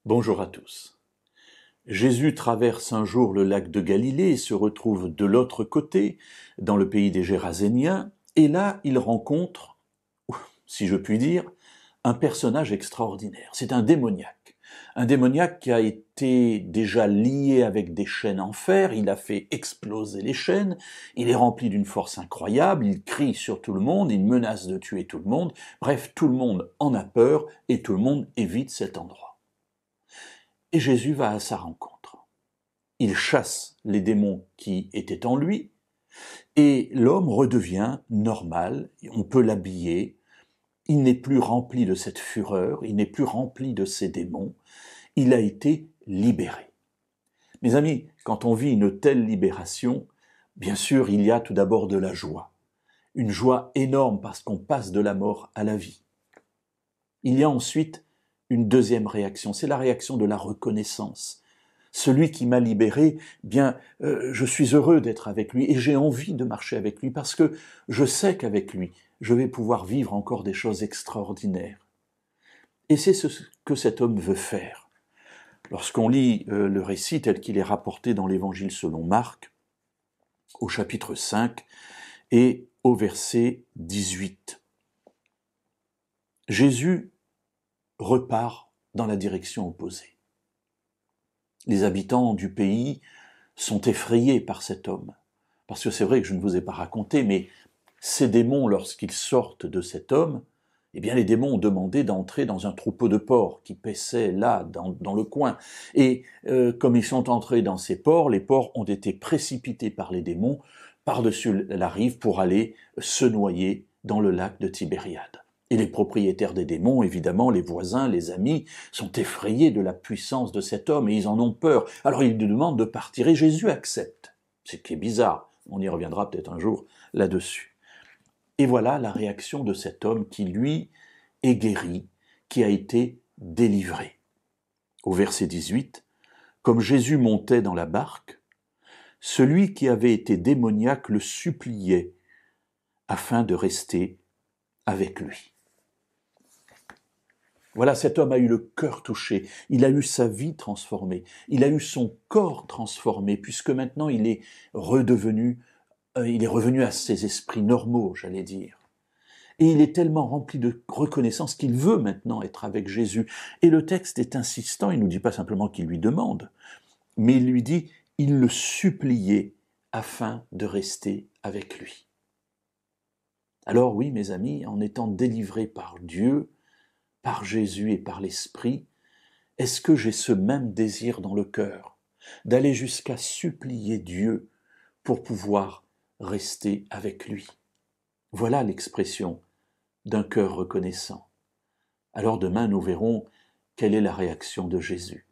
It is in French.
Bonjour à tous. Jésus traverse un jour le lac de Galilée et se retrouve de l'autre côté, dans le pays des Géraséniens, et là il rencontre, si je puis dire, un personnage extraordinaire. C'est un démoniaque qui a été déjà lié avec des chaînes en fer, il a fait exploser les chaînes, il est rempli d'une force incroyable, il crie sur tout le monde, il menace de tuer tout le monde, bref, tout le monde en a peur et tout le monde évite cet endroit. Et Jésus va à sa rencontre. Il chasse les démons qui étaient en lui, et l'homme redevient normal, on peut l'habiller, il n'est plus rempli de cette fureur, il n'est plus rempli de ces démons, il a été libéré. Mes amis, quand on vit une telle libération, bien sûr, il y a tout d'abord de la joie. Une joie énorme parce qu'on passe de la mort à la vie. Il y a ensuite une deuxième réaction, c'est la réaction de la reconnaissance. Celui qui m'a libéré, je suis heureux d'être avec lui et j'ai envie de marcher avec lui parce que je sais qu'avec lui, je vais pouvoir vivre encore des choses extraordinaires. Et c'est ce que cet homme veut faire. Lorsqu'on lit le récit tel qu'il est rapporté dans l'Évangile selon Marc, au chapitre 5 et au verset 18, Jésus repart dans la direction opposée. Les habitants du pays sont effrayés par cet homme. Parce que c'est vrai que je ne vous ai pas raconté, mais ces démons, lorsqu'ils sortent de cet homme, eh bien les démons ont demandé d'entrer dans un troupeau de porcs qui paissaient là, dans le coin. Et comme ils sont entrés dans ces porcs, les porcs ont été précipités par les démons par-dessus la rive pour aller se noyer dans le lac de Tibériade. Et les propriétaires des démons, évidemment, les voisins, les amis, sont effrayés de la puissance de cet homme et ils en ont peur. Alors ils lui demandent de partir et Jésus accepte. Ce qui est bizarre, on y reviendra peut-être un jour là-dessus. Et voilà la réaction de cet homme qui, lui, est guéri, qui a été délivré. Au verset 18, comme Jésus montait dans la barque, celui qui avait été démoniaque le suppliait afin de rester avec lui. Voilà, cet homme a eu le cœur touché, il a eu sa vie transformée, il a eu son corps transformé, puisque maintenant il est revenu à ses esprits normaux, j'allais dire. Et il est tellement rempli de reconnaissance qu'il veut maintenant être avec Jésus. Et le texte est insistant, il ne nous dit pas simplement qu'il lui demande, mais il lui dit, il le suppliait afin de rester avec lui. Alors oui, mes amis, en étant délivrés par Dieu, par Jésus et par l'Esprit, est-ce que j'ai ce même désir dans le cœur, d'aller jusqu'à supplier Dieu pour pouvoir rester avec lui? Voilà l'expression d'un cœur reconnaissant. Alors demain, nous verrons quelle est la réaction de Jésus.